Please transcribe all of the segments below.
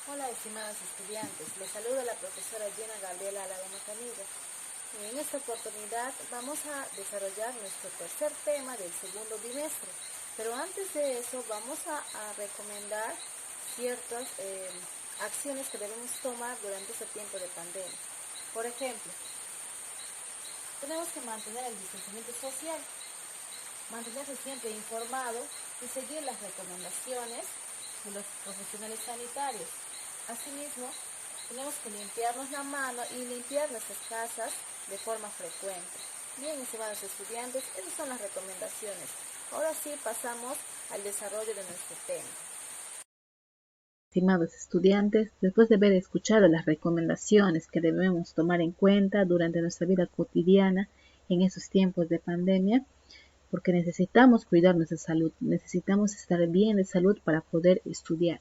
Hola, estimados estudiantes, les saluda la profesora Gina Gabriela Alaba Macanilla. En esta oportunidad vamos a desarrollar nuestro tercer tema del segundo bimestre, pero antes de eso vamos a recomendar ciertas acciones que debemos tomar durante este tiempo de pandemia. Por ejemplo, tenemos que mantener el distanciamiento social, mantenerse siempre informado y seguir las recomendaciones de los profesionales sanitarios. Asimismo, tenemos que limpiarnos la mano y limpiar nuestras casas de forma frecuente. Bien, estimados estudiantes, esas son las recomendaciones. Ahora sí pasamos al desarrollo de nuestro tema. Estimados estudiantes, después de haber escuchado las recomendaciones que debemos tomar en cuenta durante nuestra vida cotidiana en esos tiempos de pandemia, porque necesitamos cuidar nuestra salud, necesitamos estar bien de salud para poder estudiar.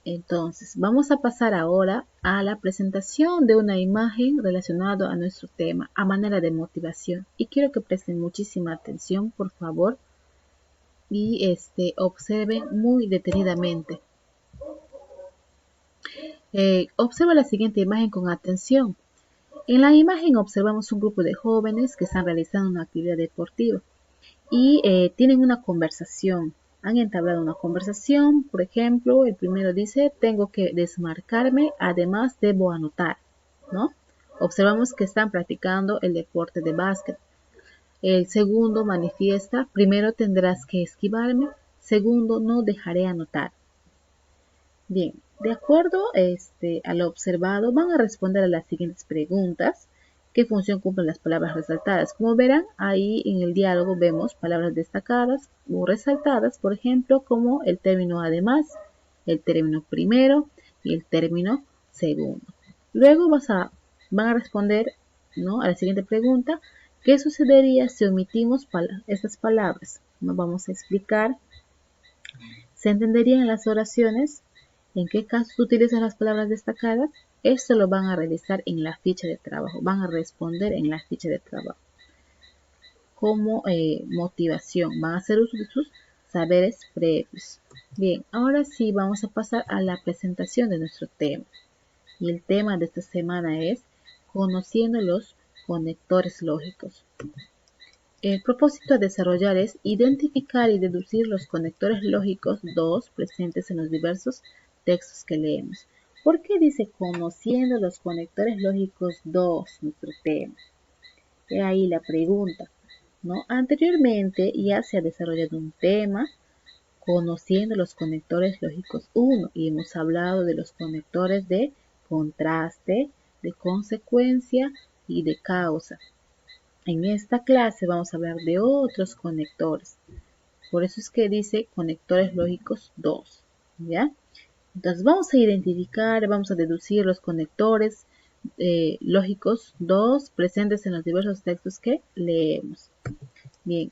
Entonces, vamos a pasar ahora a la presentación de una imagen relacionada a nuestro tema, a manera de motivación. Y quiero que presten muchísima atención, por favor, y observen muy detenidamente. Observa la siguiente imagen con atención. En la imagen observamos un grupo de jóvenes que están realizando una actividad deportiva y tienen una conversación. Han entablado una conversación, por ejemplo, el primero dice, tengo que desmarcarme, además debo anotar, ¿no? Observamos que están practicando el deporte de básquet. El segundo manifiesta, primero tendrás que esquivarme, segundo no dejaré anotar. Bien, de acuerdo a lo observado, van a responder a las siguientes preguntas. ¿Qué función cumplen las palabras resaltadas? Como verán, ahí en el diálogo vemos palabras destacadas o resaltadas, por ejemplo, como el término además, el término primero y el término segundo. Luego van a responder, ¿no?, a la siguiente pregunta. ¿Qué sucedería si omitimos estas palabras? Nos vamos a explicar. ¿Se entenderían las oraciones? ¿En qué casos utilizan las palabras destacadas? Esto lo van a realizar en la ficha de trabajo, van a responder en la ficha de trabajo. Como motivación, van a hacer uso de sus saberes previos. Bien, ahora sí vamos a pasar a la presentación de nuestro tema. Y el tema de esta semana es conociendo los conectores lógicos. El propósito a desarrollar es identificar y deducir los conectores lógicos 2 presentes en los diversos textos que leemos. ¿Por qué dice conociendo los conectores lógicos 2 nuestro tema? He ahí la pregunta, ¿no? Anteriormente ya se ha desarrollado un tema conociendo los conectores lógicos 1 y hemos hablado de los conectores de contraste, de consecuencia y de causa. En esta clase vamos a hablar de otros conectores. Por eso es que dice conectores lógicos 2. ¿Ya? Entonces vamos a identificar, vamos a deducir los conectores lógicos 2 presentes en los diversos textos que leemos. Bien,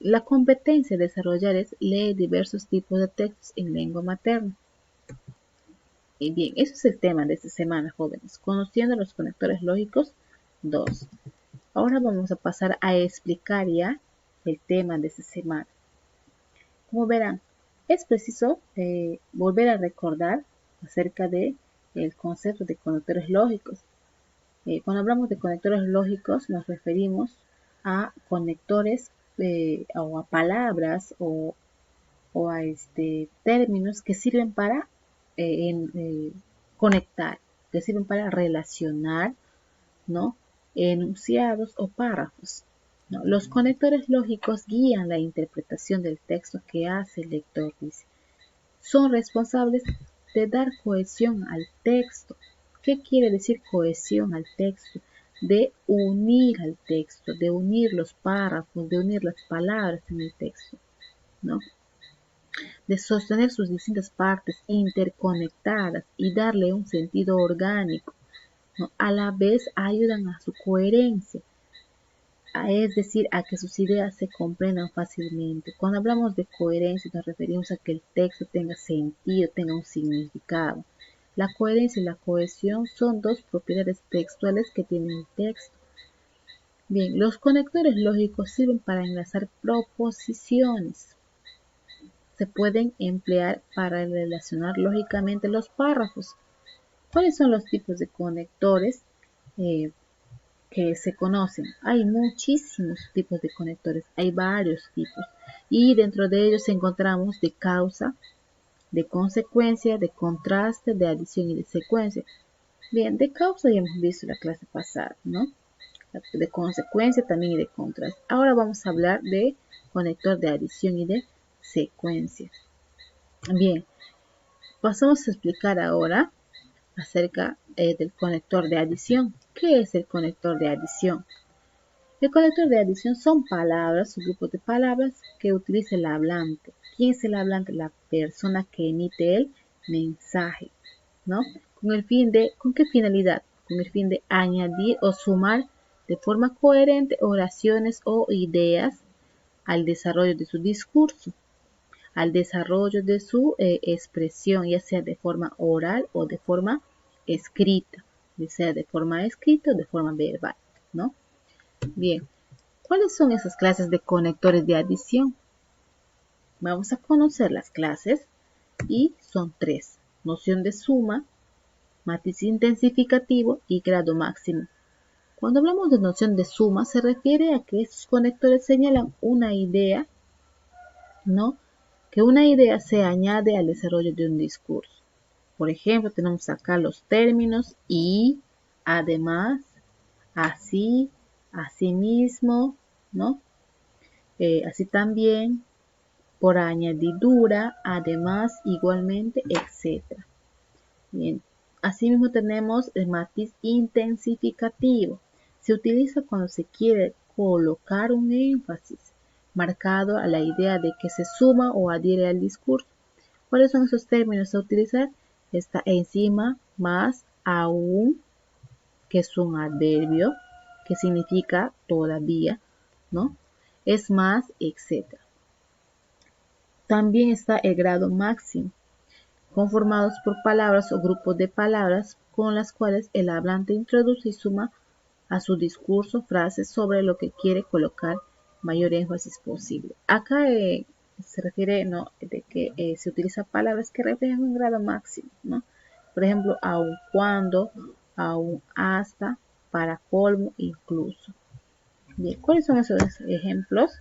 la competencia de desarrollar es leer diversos tipos de textos en lengua materna. Y bien, ese es el tema de esta semana, jóvenes, conociendo los conectores lógicos 2. Ahora vamos a pasar a explicar ya el tema de esta semana. Como verán, es preciso volver a recordar acerca del concepto de conectores lógicos. Cuando hablamos de conectores lógicos nos referimos a conectores o a palabras o a términos que sirven para conectar, que sirven para relacionar, ¿no?, enunciados o párrafos. ¿No? Los conectores lógicos guían la interpretación del texto que hace el lector, dice. Son responsables de dar cohesión al texto. ¿Qué quiere decir cohesión al texto? De unir al texto, de unir los párrafos, de unir las palabras en el texto, ¿no? De sostener sus distintas partes interconectadas y darle un sentido orgánico, ¿no? A la vez ayudan a su coherencia, es decir, a que sus ideas se comprendan fácilmente. Cuando hablamos de coherencia nos referimos a que el texto tenga sentido, tenga un significado. La coherencia y la cohesión son dos propiedades textuales que tiene el texto. Bien, los conectores lógicos sirven para enlazar proposiciones. se pueden emplear para relacionar lógicamente los párrafos. ¿Cuáles son los tipos de conectores que se conocen? Hay muchísimos tipos de conectores, hay varios tipos. Y dentro de ellos encontramos de causa, de consecuencia, de contraste, de adición y de secuencia. Bien, de causa ya hemos visto la clase pasada, ¿no? De consecuencia también y de contraste. Ahora vamos a hablar de conector de adición y de secuencia. Bien, pasamos a explicar ahora acerca del conector de adición. ¿Qué es el conector de adición? El conector de adición son palabras o grupos de palabras que utiliza el hablante. ¿Quién es el hablante? La persona que emite el mensaje, ¿no? ¿Con qué finalidad? Con el fin de añadir o sumar de forma coherente oraciones o ideas al desarrollo de su discurso, al desarrollo de su expresión, ya sea de forma oral o de forma escrita, ya sea de forma escrita o de forma verbal, ¿no? Bien, ¿cuáles son esas clases de conectores de adición? Vamos a conocer las clases y son tres: noción de suma, matiz intensificativo y grado máximo. Cuando hablamos de noción de suma, se refiere a que estos conectores señalan una idea, ¿no? Que una idea se añade al desarrollo de un discurso. Por ejemplo, tenemos acá los términos y, además, así, asimismo, ¿no? Así también, por añadidura, además, igualmente, etc. Bien. Asimismo tenemos el matiz intensificativo. Se utiliza cuando se quiere colocar un énfasis marcado a la idea de que se suma o adhiere al discurso. ¿Cuáles son esos términos a utilizar? Está encima, más, aún, que es un adverbio, que significa todavía, ¿no? Es más, etc. También está el grado máximo, conformados por palabras o grupos de palabras con las cuales el hablante introduce y suma a su discurso frases sobre lo que quiere colocar mayor énfasis posible. Acá se refiere, ¿no?, de que se utilizan palabras que reflejan un grado máximo, ¿no? Por ejemplo, aun cuando, aun hasta, para colmo, incluso. Bien, ¿cuáles son esos ejemplos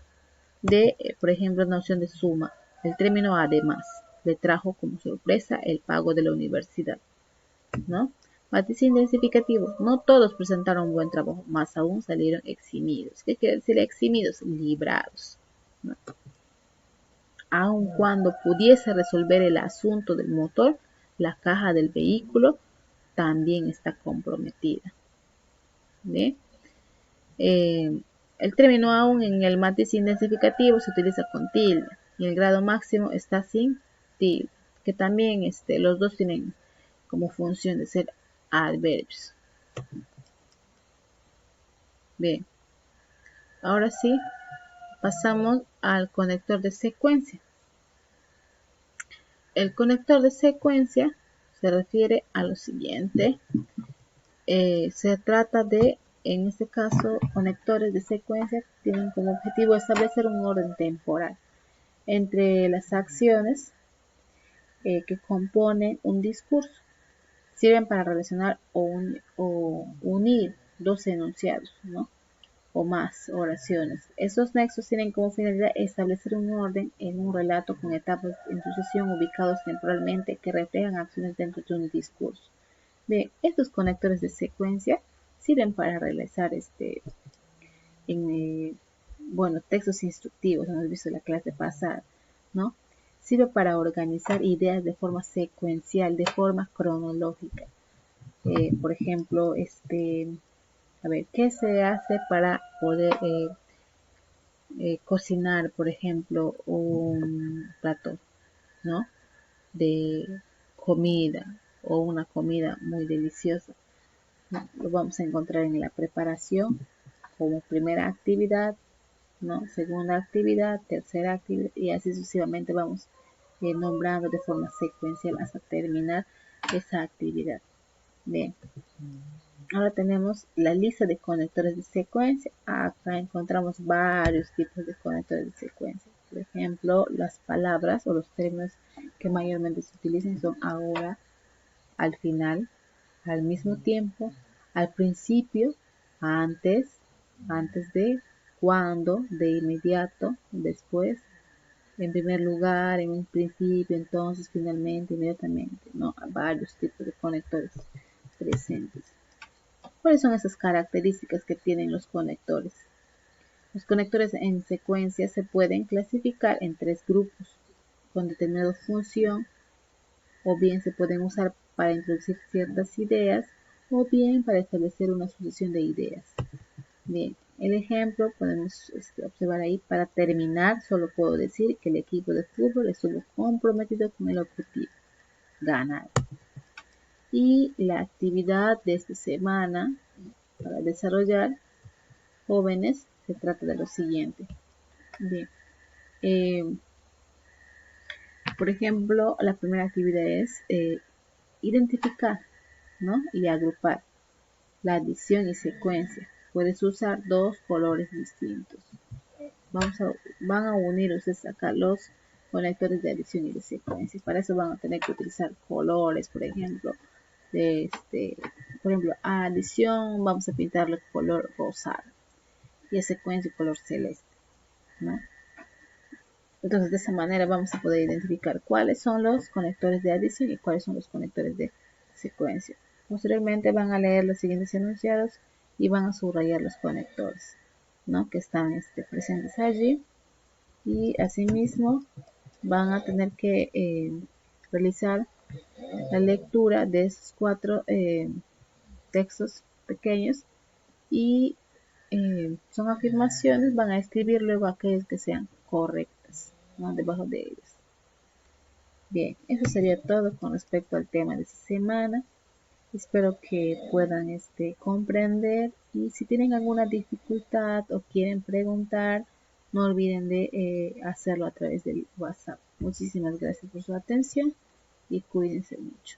de, por ejemplo, noción de suma? El término además le trajo como sorpresa el pago de la universidad, ¿no? Matiz intensificativo: no todos presentaron buen trabajo, más aún salieron eximidos. ¿Qué quiere decir eximidos? Librados, ¿no? Aun cuando pudiese resolver el asunto del motor, la caja del vehículo también está comprometida. ¿Bien? El término aún en el matiz intensificativo se utiliza con tilde y el grado máximo está sin tilde, que también los dos tienen como función de ser adverbios. Bien, ahora sí pasamos al conector de secuencia. El conector de secuencia se refiere a lo siguiente. Se trata de, en este caso, conectores de secuencia tienen como objetivo establecer un orden temporal entre las acciones que componen un discurso. Sirven para relacionar o unir dos enunciados, ¿no?, o más oraciones. Estos nexos tienen como finalidad establecer un orden en un relato con etapas en sucesión ubicados temporalmente que reflejan acciones dentro de un discurso. Bien, estos conectores de secuencia sirven para realizar textos instructivos, hemos visto en la clase pasada, ¿no? Sirve para organizar ideas de forma secuencial, de forma cronológica. Por ejemplo, ¿qué se hace para poder cocinar, por ejemplo, un plato, ¿no?, de comida o una comida muy deliciosa? ¿No? Lo vamos a encontrar en la preparación como primera actividad, ¿no?, segunda actividad, tercera actividad, y así sucesivamente vamos nombrando de forma secuencial hasta terminar esa actividad. Bien, ahora tenemos la lista de conectores de secuencia. Acá encontramos varios tipos de conectores de secuencia. Por ejemplo, las palabras o los términos que mayormente se utilizan son ahora, al final, al mismo tiempo, al principio, antes, antes de, cuando, de inmediato, después, en primer lugar, en un principio, entonces, finalmente, inmediatamente, ¿no? Varios tipos de conectores presentes. ¿Cuáles son esas características que tienen los conectores? Los conectores en secuencia se pueden clasificar en tres grupos con determinada función, o bien se pueden usar para introducir ciertas ideas o bien para establecer una sucesión de ideas. Bien, el ejemplo podemos observar ahí. Para terminar, solo puedo decir que el equipo de fútbol estuvo comprometido con el objetivo, ganar. Y la actividad de esta semana para desarrollar jóvenes se trata de lo siguiente. Bien, por ejemplo, la primera actividad es identificar, ¿no? Y agrupar la adición y secuencia. Puedes usar dos colores distintos. Van a unir ustedes acá los conectores de adición y de secuencia. Para eso van a tener que utilizar colores, por ejemplo. Por ejemplo, a adición vamos a pintarle color rosado y a secuencia color celeste, ¿no? Entonces, de esa manera vamos a poder identificar cuáles son los conectores de adición y cuáles son los conectores de secuencia. Posteriormente van a leer los siguientes enunciados y van a subrayar los conectores, ¿no? Que están presentes allí. Y asimismo van a tener que realizar la lectura de esos cuatro textos pequeños y son afirmaciones, van a escribir luego aquellas que sean correctas, ¿no? Debajo de ellas. Bien, eso sería todo con respecto al tema de esta semana. Espero que puedan comprender, y si tienen alguna dificultad o quieren preguntar, no olviden de hacerlo a través del WhatsApp. Muchísimas gracias por su atención y cuídense mucho.